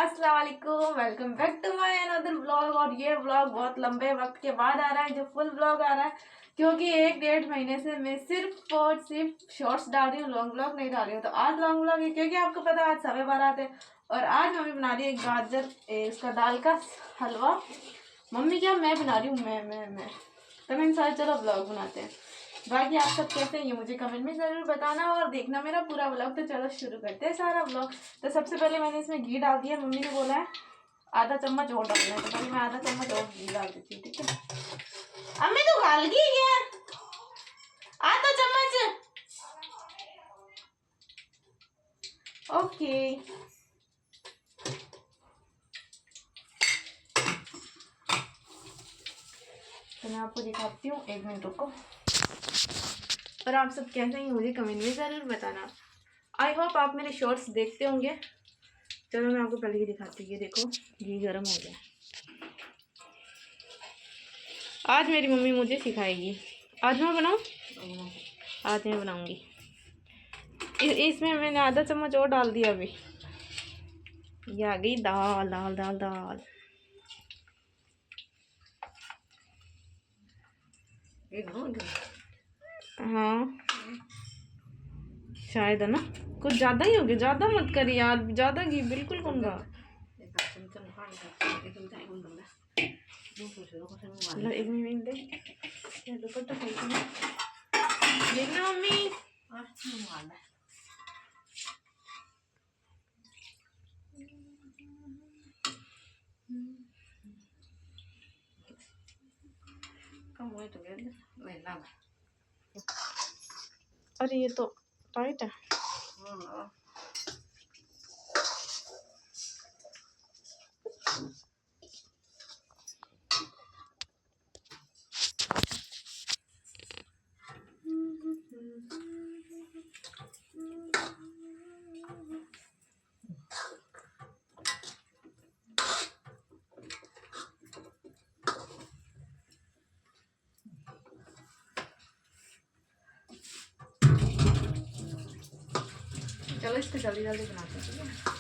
अस्सलाम वालेकुम, welcome back to my another vlog. और ये व्लॉग बहुत लंबे वक्त के बाद आ रहा है, जो फुल व्लॉग आ रहा है, क्योंकि 1 डेढ़ महीने से मैं सिर्फ और सिर्फ शॉर्ट्स डाल रही हूँ, लॉन्ग व्लॉग नहीं डाल रही हूँ। तो आज लॉन्ग व्लॉग है क्योंकि आपको पता है आज सवे बारात है और आज मम्मी बना रही है गाजर इसका दाल का हलवा। मम्मी क्या, मैं बना रही हूँ, मैं तो मैंने सोचा चलो व्लॉग बनाते हैं। बाकी आप सब कैसे हैं ये मुझे कमेंट में ज़रूर बताना और देखना मेरा पूरा व्लॉग। तो चलो शुरू करते हैं सारा व्लॉग। तो सबसे पहले मैंने इसमें घी डाल दिया, मम्मी ने बोला है आधा चम्मच और डालना है, तो भाई मैं आधा चम्मच और घी डाल देती हूँ, ठीक है। अम्मी तो गाल गई क्या? आधा चम्मच। ओके, तो मैं आपको दिखाती हूँ, 1 मिनट रुको। और आप सब कैसे हैं मुझे कमेंट में ज़रूर बताना। आई होप आप मेरे शॉर्ट्स देखते होंगे। चलो मैं आपको पहले ही दिखाती हूँ, ये देखो घी गर्म हो गया। आज मेरी मम्मी मुझे सिखाएगी। आज मैं बनाऊँ? आज मैं बनाऊँगी। इसमें मैंने आधा चम्मच और डाल दिया अभी। ये आ गई दाल दाल दाल दाल। हाँ शायद है ना, कुछ ज़्यादा ही हो गया। ज़्यादा मत करी यार, ज़्यादा घी बिल्कुल कौन का। एक मिनट दे, दुपट्टा देखना मम्मी। अरे ये तो टाइट है। चलो इसको जल्दी जल्दी बनाते हैं, ठीक है।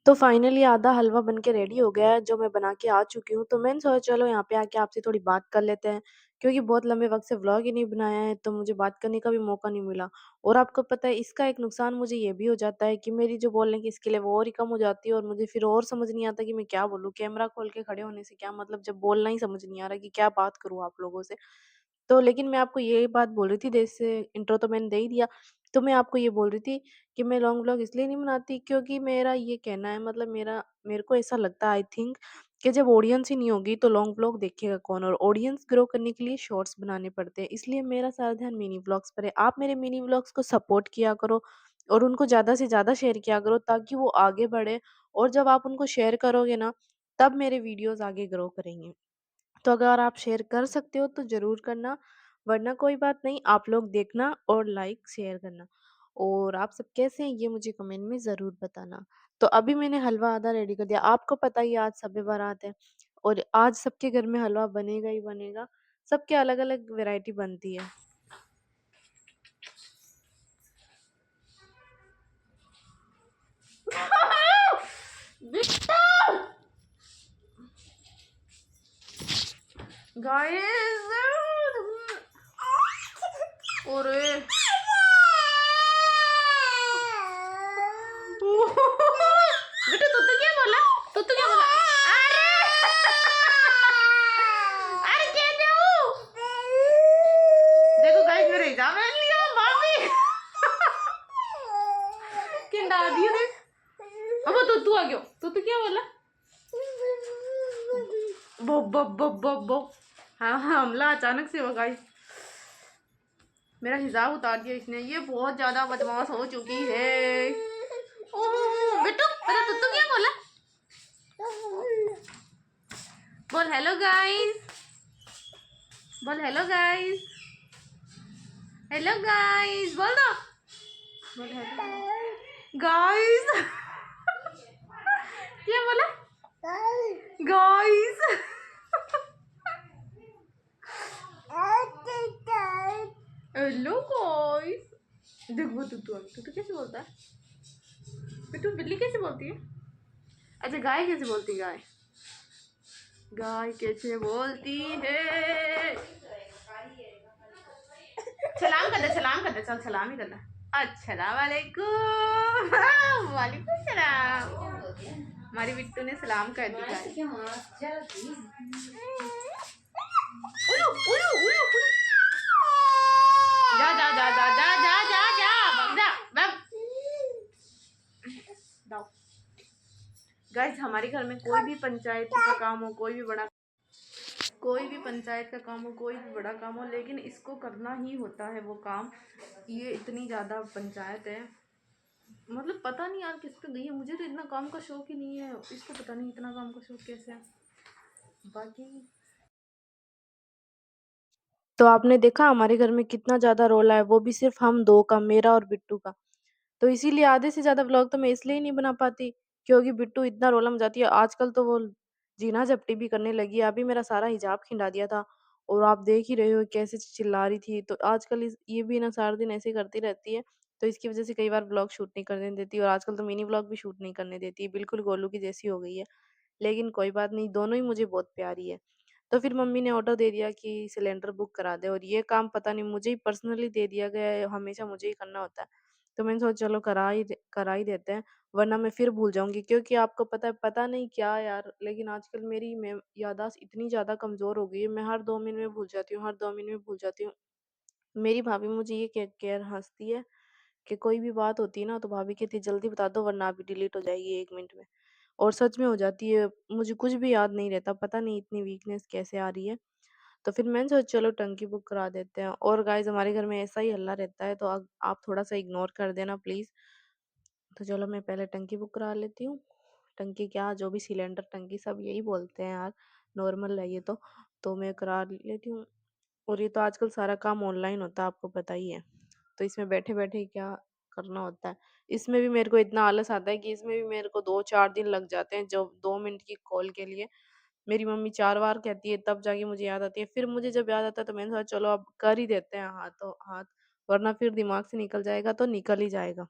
तो फाइनली आधा हलवा बन के रेडी हो गया है, जो मैं बना के आ चुकी हूँ। तो मैंने सोचा चलो यहाँ पे आके आपसे थोड़ी बात कर लेते हैं, क्योंकि बहुत लंबे वक्त से व्लॉग ही नहीं बनाया है, तो मुझे बात करने का भी मौका नहीं मिला। और आपको पता है इसका एक नुकसान मुझे ये भी हो जाता है कि मेरी जो बोलने की स्किल है वो और ही कम हो जाती है, और मुझे फिर और समझ नहीं आता कि मैं क्या बोलूँ। कैमरा खोल के खड़े होने से क्या मतलब, जब बोलना ही समझ नहीं आ रहा कि क्या बात करूँ आप लोगों से। तो लेकिन मैं आपको ये बात बोल रही थी, जैसे इंट्रो तो मैंने दे ही दिया तो मैं आपको ये बोल रही थी कि मैं लॉन्ग व्लॉग इसलिए नहीं बनाती क्योंकि मेरा ये कहना है, मतलब मेरे को ऐसा लगता है आई थिंक कि जब ऑडियंस ही नहीं होगी तो लॉन्ग व्लॉग देखेगा कौन, और ऑडियंस ग्रो करने के लिए शॉर्ट्स बनाने पड़ते हैं। इसलिए मेरा सारा ध्यान मिनी व्लॉग्स पर है। आप मेरे मिनी व्लॉग्स को सपोर्ट किया करो और उनको ज़्यादा से ज़्यादा शेयर किया करो ताकि वो आगे बढ़े, और जब आप उनको शेयर करोगे ना तब मेरे वीडियोज़ आगे ग्रो करेंगे। तो अगर आप शेयर कर सकते हो तो ज़रूर करना, वरना कोई बात नहीं, आप लोग देखना और लाइक शेयर करना। और आप सब कैसे हैं ये मुझे कमेंट में ज़रूर बताना। तो अभी मैंने हलवा आधा रेडी कर दिया। आपको पता ही है आज शब बारात है और आज सबके घर में हलवा बनेगा ही बनेगा। सबके अलग-अलग वैरायटी बनती है। गाइस अरे बेटा तू क्या बोला? तू क्या बोला? अरे क्या जाऊँ? देखो गाइस मेरे हिजाब पहन लिया भाभी। किंडा दियो देख। अब तू आ गयो। तू क्या बोला? बो बो बो बो बो। हाँ हमला अचानक से हो गाइस। मेरा हिजाब उतार दिया इसने। ये बहुत ज्यादा बदमाश हो चुकी है। ओह बेटू बेटा तू क्या बोला? बोल हेलो गाइस। बोल हेलो गाइस। हेलो गाइस बोल दो। बोल हेलो गाइस। क्या बोला? गाइस। Hello guys. देख वो तू कैसे बोलता है? बेटू बिल्ली कैसे बोलती है? अच्छा गाय कैसे बोलती है? गाय कैसे बोलती है? सलाम कर दे चल सलाम ही कर दे। अस्सलाम वालेकुम। वालेकुम सलाम। हमारी बिट्टू ने सलाम कर दिया। उलू उलू उलू उलू। जा जा जा जा जा जा जा जा भाग जा भाग। जाओ। गाइस हमारे घर में कोई भी पंचायत का काम हो, कोई भी पंचायत का काम हो, कोई भी बड़ा काम हो, लेकिन इसको करना ही होता है वो काम। ये इतनी ज़्यादा पंचायत है, मतलब पता नहीं यार किस पे गई है। मुझे तो इतना काम का शौक ही नहीं है, इसको पता नहीं इतना काम का शौक कैसे है। बाकी तो आपने देखा हमारे घर में कितना ज़्यादा रोला है, वो भी सिर्फ़ हम 2 का, मेरा और बिट्टू का। तो इसीलिए आधे से ज़्यादा व्लॉग तो मैं इसलिए ही नहीं बना पाती, क्योंकि बिट्टू इतना रोला मचाती है। आजकल तो वो जीना-झपटी भी करने लगी है। अभी मेरा सारा हिजाब खिंडा दिया था और आप देख ही रहे हो कैसे चिल्ला रही थी। तो आजकल ये भी ना सारा दिन ऐसे ही करती रहती है, तो इसकी वज़ह से कई बार व्लॉग शूट नहीं करने देती, और आजकल तो मिनी व्लॉग भी शूट नहीं करने देती है। बिल्कुल गोलू की जैसी हो गई है। लेकिन कोई बात नहीं, दोनों ही मुझे बहुत प्यारी है। तो फिर मम्मी ने ऑर्डर दे दिया कि सिलेंडर बुक करा दे, और ये काम पता नहीं मुझे ही पर्सनली दे दिया गया है, हमेशा मुझे ही करना होता है। तो मैंने सोचा चलो करा ही देते हैं, वरना मैं फिर भूल जाऊँगी, क्योंकि आपको पता है, पता नहीं क्या यार, लेकिन आजकल मेरी याददाश्त इतनी ज़्यादा कमज़ोर हो गई है, मैं हर 2 मिनट में भूल जाती हूँ, हर 2 मिनट में भूल जाती हूँ। मेरी भाभी मुझे ये कह के हँसती है कि कोई भी बात होती है ना तो भाभी कहती है जल्दी बता दो वरना अभी डिलीट हो जाएगी 1 मिनट में। और सच में हो जाती है, मुझे कुछ भी याद नहीं रहता, पता नहीं इतनी वीकनेस कैसे आ रही है। तो फिर मैंने सोचा चलो टंकी बुक करा देते हैं, और गाइज़ हमारे घर में ऐसा ही हल्ला रहता है, तो आप थोड़ा-सा इग्नोर कर देना प्लीज़। तो चलो मैं पहले टंकी बुक करा लेती हूँ। टंकी क्या, जो भी सिलेंडर टंकी सब यही बोलते हैं यार, नॉर्मल है ये तो। तो मैं करा लेती हूँ, और ये तो आजकल सारा काम ऑनलाइन होता है, आपको पता ही है। तो इसमें बैठे-बैठे ही क्या करना होता है। इसमें भी मेरे को इतना आलस आता है कि इसमें भी मेरे को 2-4 दिन लग जाते हैं, जो 2 मिनट की कॉल के लिए। मेरी मम्मी 4 बार कहती है तब जाके मुझे याद आती है। फिर मुझे जब याद आता है तो मैंने सोचा चलो अब कर ही देते हैं हाथों हाथ, वरना फिर दिमाग से निकल जाएगा तो निकल ही जाएगा।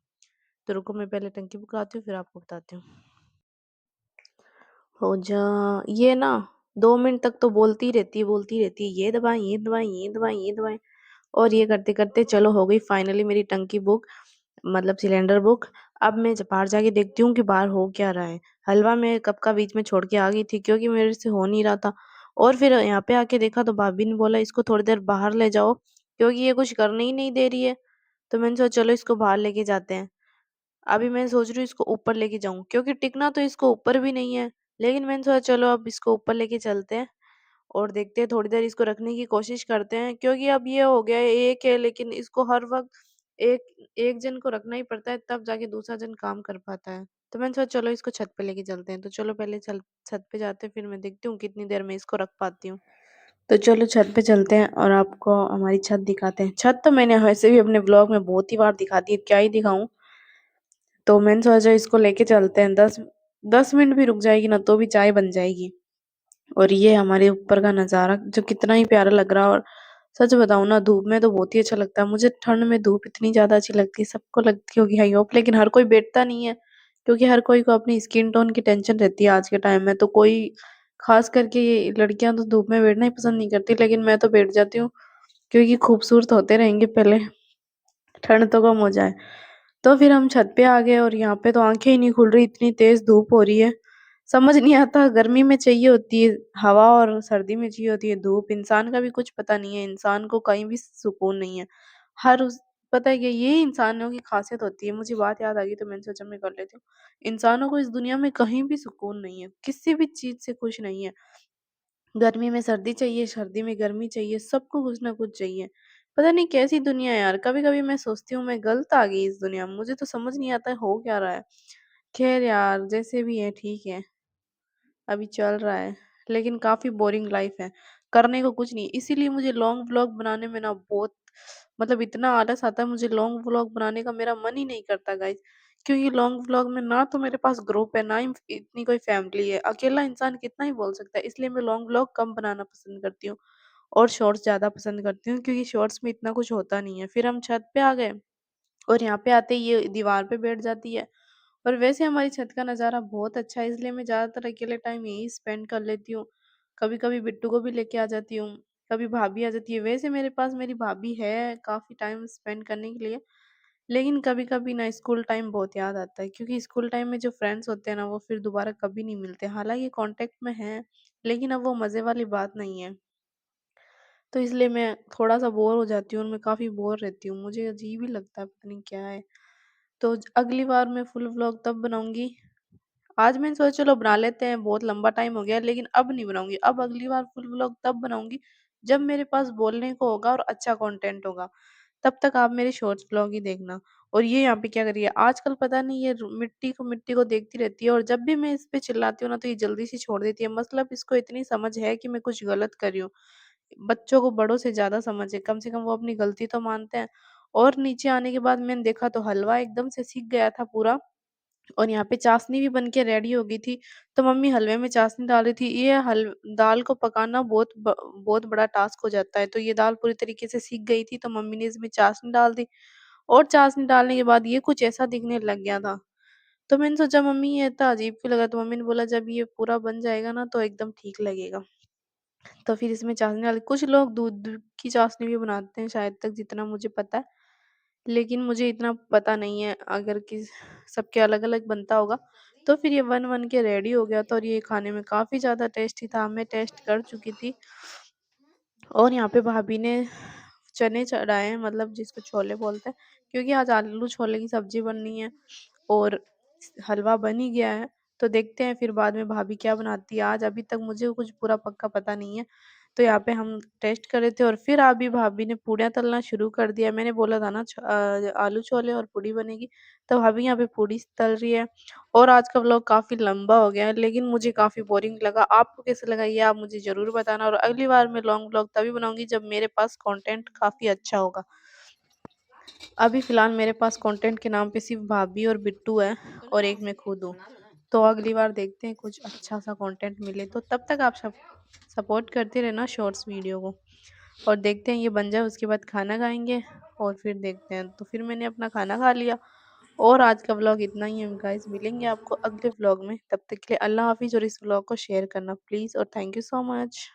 तो रुको मैं पहले टंकी भुगवाती हूँ फिर आपको बताती हूँ। हो जा, ये ना 2 मिनट तक तो बोलती रहती है, ये दबाएँ, ये दबाएँ, ये दबाएँ, ये दबाएँ। और ये करते-करते चलो हो गई फाइनली मेरी टंकी बुक, मतलब सिलेंडर बुक। अब मैं बाहर जाके देखती हूँ कि बाहर हो क्या रहा है। हलवा मैं कब का बीच में छोड़ के आ गई थी क्योंकि मेरे से हो नहीं रहा था, और फिर यहाँ पे आके देखा तो भाभी ने बोला इसको थोड़ी देर बाहर ले जाओ क्योंकि ये कुछ करने ही नहीं दे रही है। तो मैंने सोचा चलो इसको बाहर लेके जाते हैं। अभी मैं सोच रही हूँ इसको ऊपर लेके जाऊँ, क्योंकि टिकना तो इसको ऊपर भी नहीं है। लेकिन मैंने सोचा चलो अब इसको ऊपर लेके चलते हैं और देखते हैं, थोड़ी देर इसको रखने की कोशिश करते हैं, क्योंकि अब ये हो गया है एक है, लेकिन इसको हर वक्त एक एक जन को रखना ही पड़ता है, तब जाके दूसरा जन काम कर पाता है। तो मैंने सोचा चलो इसको छत पे लेके चलते हैं। तो चलो पहले चल छत पे जाते हैं, फिर मैं देखती हूँ कितनी देर में इसको रख पाती हूँ। तो चलो छत पे चलते हैं और आपको हमारी छत दिखाते हैं। छत तो मैंने वैसे भी अपने ब्लॉग में बहुत ही बार दिखा दी है, क्या ही दिखाऊं। तो मैंने सोचा इसको लेके चलते हैं, 10 मिनट भी रुक जाएगी ना तो भी चाय बन जाएगी। और ये हमारे ऊपर का नज़ारा जो कितना ही प्यारा लग रहा है। और सच बताऊं ना, धूप में तो बहुत ही अच्छा लगता है मुझे। ठंड में धूप इतनी ज्यादा अच्छी लगती है, सबको लगती होगी आई होप, लेकिन हर कोई बैठता नहीं है, क्योंकि हर कोई को अपनी स्किन टोन की टेंशन रहती है आज के टाइम में। तो कोई खास करके ये लड़कियां तो धूप में बैठना ही पसंद नहीं करती, लेकिन मैं तो बैठ जाती हूँ, क्योंकि खूबसूरत होते रहेंगे पहले, ठंड तो कम हो जाए। तो फिर हम छत पे आ गए और यहाँ पे तो आंखें ही नहीं खुल रही, इतनी तेज धूप हो रही है। समझ नहीं आता, गर्मी में चाहिए होती है हवा और सर्दी में चाहिए होती है धूप। इंसान का भी कुछ पता नहीं है, इंसान को कहीं भी सुकून नहीं है। हर उस पता है कि ये इंसानों की खासियत होती है। मुझे बात याद आ गई तो मैंने सोचा मैं कर लेती हूँ। इंसानों को इस दुनिया में कहीं भी सुकून नहीं है, किसी भी चीज से खुश नहीं है। गर्मी में सर्दी चाहिए, सर्दी में गर्मी चाहिए, सबको कुछ ना कुछ चाहिए। पता नहीं कैसी दुनिया है यार। कभी कभी मैं सोचती हूँ मैं गलत आ गई इस दुनिया में, मुझे तो समझ नहीं आता है हो क्या रहा है। खैर यार, जैसे भी है ठीक है, अभी चल रहा है। लेकिन काफी बोरिंग लाइफ है, करने को कुछ नहीं। इसीलिए मुझे लॉन्ग व्लॉग बनाने में ना बहुत मतलब इतना आलस आता है। मुझे लॉन्ग व्लॉग बनाने का मेरा मन ही नहीं करता गाइस, क्योंकि लॉन्ग व्लॉग में ना तो मेरे पास ग्रुप है, ना ही इतनी कोई फैमिली है। अकेला इंसान कितना ही बोल सकता है। इसलिए मैं लॉन्ग व्लॉग कम बनाना पसंद करती हूँ और शॉर्ट्स ज्यादा पसंद करती हूँ, क्योंकि शॉर्ट्स में इतना कुछ होता नहीं है। फिर हम छत पे आ गए और यहाँ पे आते ही ये दीवार पे बैठ जाती है। और वैसे हमारी छत का नज़ारा बहुत अच्छा है, इसलिए मैं ज़्यादातर अकेले टाइम यही स्पेंड कर लेती हूँ। कभी कभी बिट्टू को भी लेके आ जाती हूँ, कभी भाभी आ जाती है। वैसे मेरे पास मेरी भाभी है काफ़ी टाइम स्पेंड करने के लिए। लेकिन कभी कभी ना स्कूल टाइम बहुत याद आता है, क्योंकि स्कूल टाइम में जो फ्रेंड्स होते हैं ना वो फिर दोबारा कभी नहीं मिलते। हालांकि कांटेक्ट में हैं, लेकिन अब वो मज़े वाली बात नहीं है। तो इसलिए मैं थोड़ा सा बोर हो जाती हूँ और मैं काफ़ी बोर रहती हूँ, मुझे अजीब ही लगता है, पता नहीं क्या है। तो अगली बार मैं फुल व्लॉग तब बनाऊंगी। आज मैंने सोचा चलो बना लेते हैं, बहुत लंबा टाइम हो गया, लेकिन अब नहीं बनाऊंगी। अब अगली बार फुल व्लॉग तब बनाऊंगी जब मेरे पास बोलने को होगा और अच्छा कंटेंट होगा। तब तक आप मेरे शॉर्ट्स व्लॉग ही देखना। और ये यहाँ पे क्या कर रही है आजकल, पता नहीं, ये मिट्टी को देखती रहती है, और जब भी मैं इस पे चिल्लाती हूँ ना तो ये जल्दी से छोड़ देती है। मतलब इसको इतनी समझ है कि मैं कुछ गलत कर रही हूँ। बच्चों को बड़ों से ज्यादा समझ है, कम से कम वो अपनी गलती तो मानते हैं। और नीचे आने के बाद मैंने देखा तो हलवा एकदम से सीख गया था पूरा, और यहाँ पे चाशनी भी बन के रेडी हो गई थी। तो मम्मी हलवे में चाशनी डाल रही थी। ये हल दाल को पकाना बहुत बड़ा टास्क हो जाता है। तो ये दाल पूरी तरीके से सीख गई थी, तो मम्मी ने इसमें चाशनी डाल दी। और चाशनी डालने के बाद ये कुछ ऐसा दिखने लग गया था। तो मैंने सोचा मम्मी ये इतना अजीब क्यों लगा, तो मम्मी ने बोला जब ये पूरा बन जाएगा ना तो एकदम ठीक लगेगा। तो फिर इसमें चाशनी डाली। कुछ लोग दूध की चाशनी भी बनाते हैं शायद, तक जितना मुझे पता है। लेकिन मुझे इतना पता नहीं है, अगर किस सबके अलग अलग बनता होगा। तो फिर ये बन बन के रेडी हो गया था, और ये खाने में काफ़ी ज़्यादा टेस्टी था। मैं टेस्ट कर चुकी थी। और यहाँ पे भाभी ने चने चढ़ाए हैं, मतलब जिसको छोले बोलते हैं, क्योंकि आज आलू छोले की सब्जी बननी है और हलवा बन ही गया है। तो देखते हैं फिर बाद में भाभी क्या बनाती है आज। अभी तक मुझे कुछ पूरा पक्का पता नहीं है। तो यहाँ पे हम टेस्ट कर रहे थे, और फिर अभी भाभी ने पूड़ियाँ तलना शुरू कर दिया। मैंने बोला था ना आलू छोले और पूड़ी बनेगी, तो भाभी यहाँ पे पूड़ी तल रही है। और आज का व्लॉग काफ़ी लंबा हो गया है, लेकिन मुझे काफ़ी बोरिंग लगा। आपको कैसा लगा ये आप मुझे ज़रूर बताना। और अगली बार मैं लॉन्ग व्लॉग तभी बनाऊंगी जब मेरे पास कंटेंट काफ़ी अच्छा होगा। अभी फ़िलहाल मेरे पास कंटेंट के नाम पे सिर्फ भाभी और बिट्टू है, और एक मैं खुद हूँ। तो अगली बार देखते हैं कुछ अच्छा सा कंटेंट मिले। तो तब तक आप सब सपोर्ट करते रहना शॉर्ट्स वीडियो को। और देखते हैं ये बन जाए, उसके बाद खाना खाएंगे और फिर देखते हैं। तो फिर मैंने अपना खाना खा लिया। और आज का व्लॉग इतना ही है गाइस, मिलेंगे आपको अगले व्लॉग में। तब तक के लिए अल्लाह हाफिज़, और इस व्लॉग को शेयर करना प्लीज़, और थैंक यू सो मच।